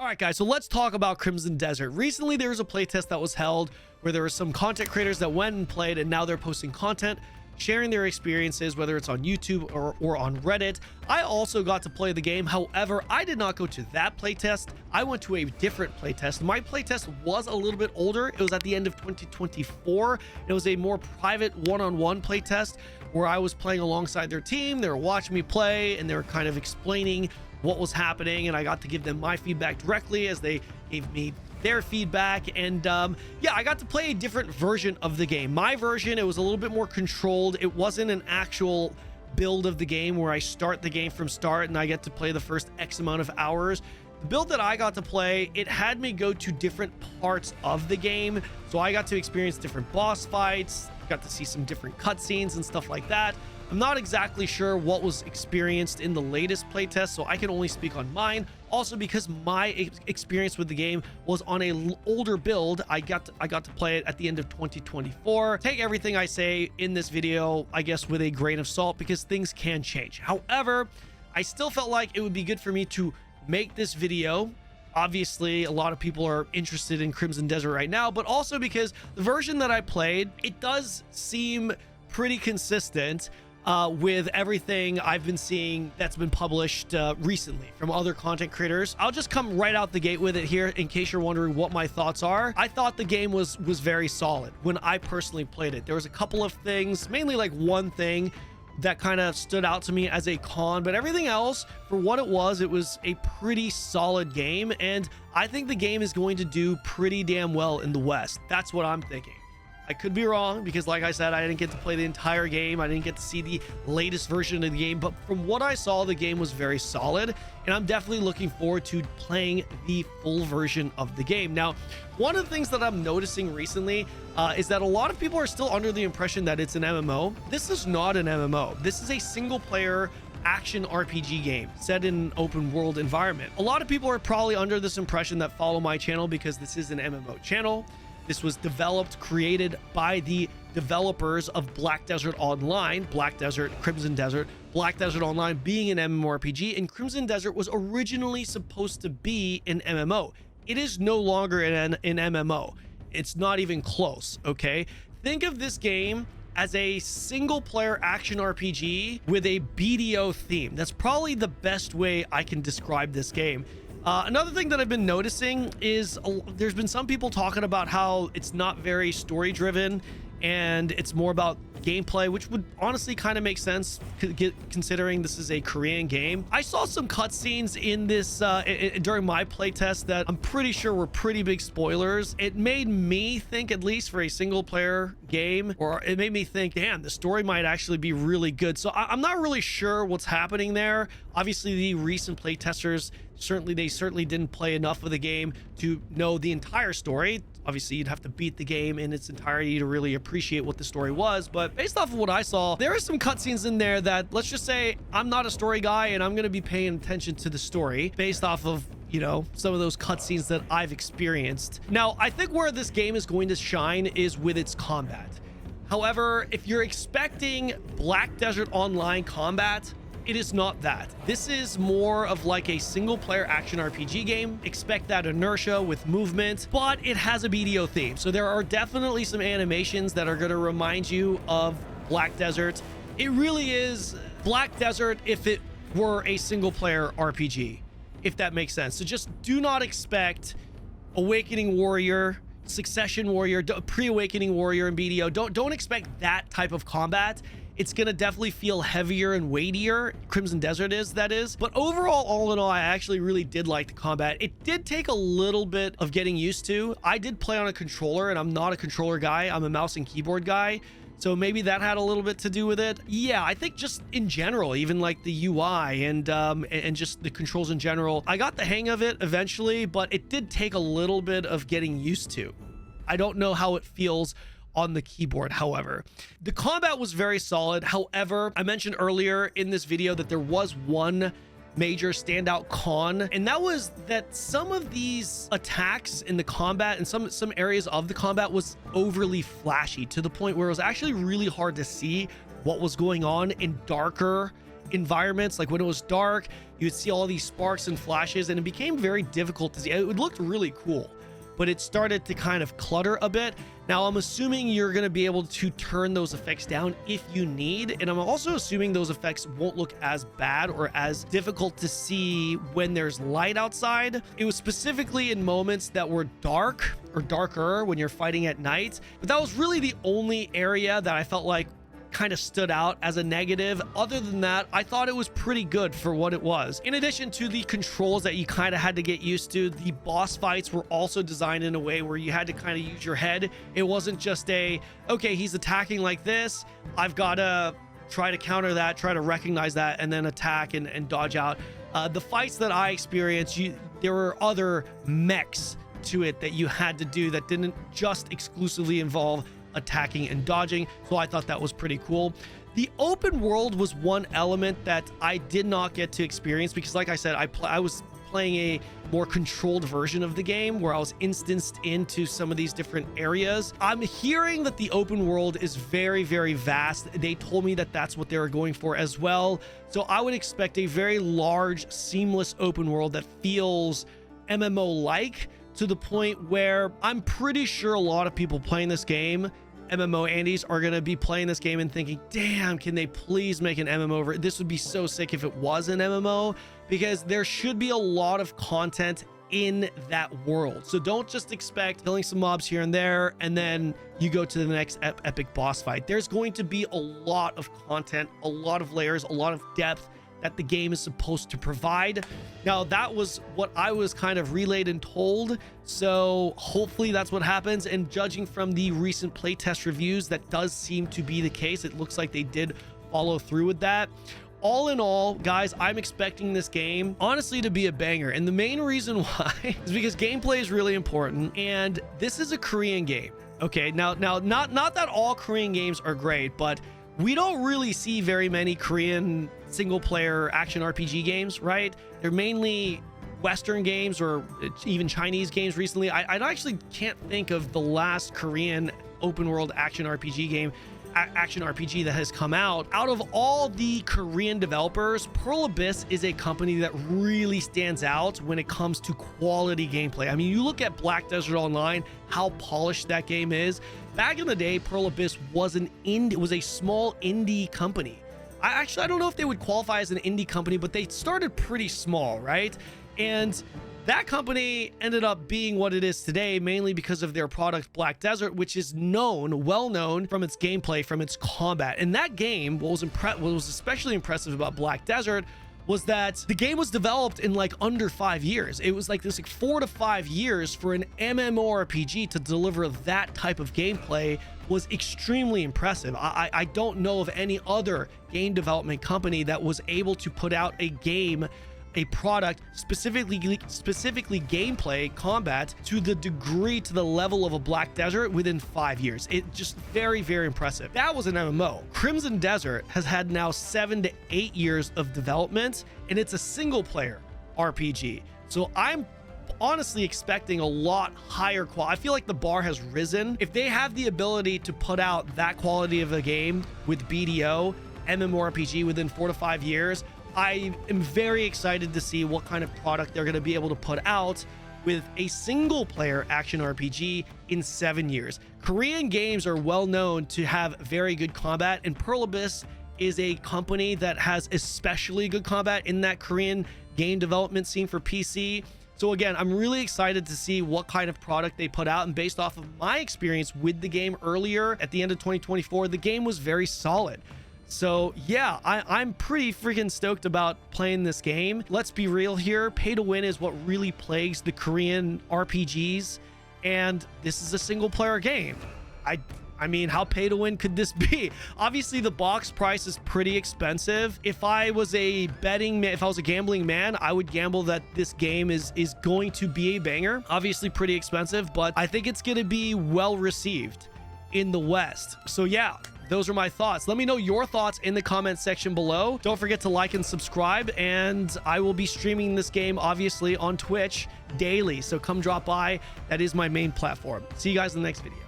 All right, guys, so let's talk about Crimson Desert. Recently, there was a playtest that was held where there were some content creators that went and played, and now they're posting content, sharing their experiences, whether it's on YouTube or on Reddit. I also got to play the game. However, I did not go to that playtest. I went to a different playtest. My playtest was a little bit older. It was at the end of 2024. It was a more private one-on-one playtest where I was playing alongside their team. They were watching me play, and they were kind of explaining what was happening, and I got to give them my feedback directly as they gave me their feedback. And yeah, I got to play a different version of the game. My version, it was a little bit more controlled. It wasn't an actual build of the game where I start the game from start and I get to play the first X amount of hours. The build that I got to play, it had me go to different parts of the game, so I got to experience different boss fights, got to see some different cutscenes and stuff like that. I'm not exactly sure what was experienced in the latest playtest, so I can only speak on mine. Also, because my experience with the game was on a older build, I got to play it at the end of 2024. Take everything I say in this video, I guess, with a grain of salt, because things can change. However, I still felt like it would be good for me to make this video. Obviously, a lot of people are interested in Crimson Desert right now, but also because the version that I played, it does seem pretty consistent with everything I've been seeing that's been published recently from other content creators. I'll just come right out the gate with it here in case you're wondering what my thoughts are. I thought the game was very solid when I personally played it. There was a couple of things, mainly like one thing that kind of stood out to me as a con, but everything else, for what it was a pretty solid game, and I think the game is going to do pretty damn well in the West. That's what I'm thinking. I could be wrong because, like I said, I didn't get to play the entire game. I didn't get to see the latest version of the game, but from what I saw, the game was very solid, and I'm definitely looking forward to playing the full version of the game. Now, one of the things that I'm noticing recently is that a lot of people are still under the impression that it's an MMO. This is not an MMO. This is a single player action RPG game set in an open world environment. A lot of people are probably under this impression that follow my channel because this is an MMO channel. This was developed, created by the developers of Black Desert Online, Crimson Desert, Black Desert Online being an MMORPG, and Crimson Desert was originally supposed to be an MMO. It is no longer an MMO. It's not even close, okay? Think of this game as a single player action RPG with a BDO theme. That's probably the best way I can describe this game. Another thing that I've been noticing is there's been some people talking about how it's not very story driven and it's more about gameplay, which would honestly kind of make sense considering this is a Korean game. I saw some cutscenes in this during my playtest that I'm pretty sure were pretty big spoilers. It made me think, at least for a single player game, or it made me think, damn, the story might actually be really good. So I'm not really sure what's happening there. Obviously, the recent playtesters certainly didn't play enough of the game to know the entire story. Obviously, you'd have to beat the game in its entirety to really appreciate what the story was. But based off of what I saw, there are some cutscenes in there that, let's just say, I'm not a story guy and I'm going to be paying attention to the story based off of, you know, some of those cutscenes that I've experienced. Now, I think where this game is going to shine is with its combat. However, if you're expecting Black Desert Online combat, it is not that. This is more of like a single player action RPG game. Expect that inertia with movement, but it has a BDO theme. So there are definitely some animations that are going to remind you of Black Desert. It really is Black Desert if it were a single player RPG, if that makes sense. So just do not expect Awakening Warrior, Succession Warrior, Pre-Awakening Warrior, and BDO. Don't expect that type of combat. It's going to definitely feel heavier and weightier. Crimson Desert is, that is. But overall, all in all, I actually really did like the combat. It did take a little bit of getting used to. I did play on a controller, and I'm not a controller guy. I'm a mouse and keyboard guy. So maybe that had a little bit to do with it. Yeah, I think just in general, even like the UI and just the controls in general, I got the hang of it eventually, but it did take a little bit of getting used to. I don't know how it feels on the keyboard. However, the combat was very solid. However, I mentioned earlier in this video that there was one major standout con, and that was that some of these attacks in the combat and some areas of the combat was overly flashy to the point where it was actually really hard to see what was going on in darker environments. Like when it was dark, you would see all these sparks and flashes, and it became very difficult to see. It looked really cool, but it started to kind of clutter a bit. Now, I'm assuming you're going to be able to turn those effects down if you need. And I'm also assuming those effects won't look as bad or as difficult to see when there's light outside. It was specifically in moments that were dark or darker when you're fighting at night. But that was really the only area that I felt like kind of stood out as a negative. Other than that, I thought it was pretty good for what it was. In addition to the controls that you kind of had to get used to, the boss fights were also designed in a way where you had to kind of use your head. It wasn't just a, okay, he's attacking like this, I've got to try to counter that, try to recognize that, and then attack and dodge out. The fights that I experienced, there were other mechs to it that you had to do that didn't just exclusively involve attacking and dodging. So I thought that was pretty cool. The open world was one element that I did not get to experience because, like I said, I was playing a more controlled version of the game where I was instanced into some of these different areas. I'm hearing that the open world is very, very vast. They told me that that's what they were going for as well. So I would expect a very large, seamless open world that feels MMO-like, to the point where I'm pretty sure a lot of people playing this game, MMO Andes, are going to be playing this game and thinking, damn, can they please make an MMO? This would be so sick if it was an MMO, because there should be a lot of content in that world. So don't just expect killing some mobs here and there and then you go to the next epic boss fight. There's going to be a lot of content, a lot of layers, a lot of depth that the game is supposed to provide. Now, that was what I was kind of relayed and told, so hopefully that's what happens. And judging from the recent playtest reviews, that does seem to be the case. It looks like they did follow through with that. All in all, guys, I'm expecting this game honestly to be a banger, and the main reason why is because gameplay is really important, and this is a Korean game. Okay, now not that all Korean games are great, but we don't really see very many Korean single player action RPG games, right? They're mainly Western games or even Chinese games recently. I actually can't think of the last Korean open world action RPG that has come out. Out of all the Korean developers, Pearl Abyss is a company that really stands out when it comes to quality gameplay. I mean, you look at Black Desert Online, how polished that game is. Back in the day, Pearl Abyss was a small indie company. I don't know if they would qualify as an indie company, but they started pretty small, right? And that company ended up being what it is today, mainly because of their product Black Desert, which is well known from its gameplay, from its combat. And that game, what was especially impressive about Black Desert was that the game was developed in like under 5 years. It was like this 4 to 5 years for an MMORPG to deliver that type of gameplay was extremely impressive. I don't know of any other game development company that was able to put out a product, specifically gameplay, combat, to the level of a Black Desert within 5 years. It just very, very impressive. That was an MMO. Crimson Desert has had now 7 to 8 years of development, and it's a single player RPG. So I'm honestly expecting a lot higher quality. I feel like the bar has risen. If they have the ability to put out that quality of a game with BDO, MMORPG within 4 to 5 years, I am very excited to see what kind of product they're going to be able to put out with a single player action RPG in 7 years. Korean games are well known to have very good combat, and Pearl Abyss is a company that has especially good combat in that Korean game development scene for PC. So again, I'm really excited to see what kind of product they put out, and based off of my experience with the game earlier at the end of 2024, the game was very solid. So yeah, I'm pretty freaking stoked about playing this game. Let's be real here. Pay to win is what really plagues the Korean RPGs, and this is a single player game. I mean, how pay to win could this be? Obviously, the box price is pretty expensive. If I was a gambling man, I would gamble that this game is going to be a banger. Obviously pretty expensive, but I think it's going to be well received in the West. So yeah, those are my thoughts. Let me know your thoughts in the comment section below. Don't forget to like and subscribe, and I will be streaming this game obviously on Twitch daily, so come drop by. That is my main platform. See you guys in the next video.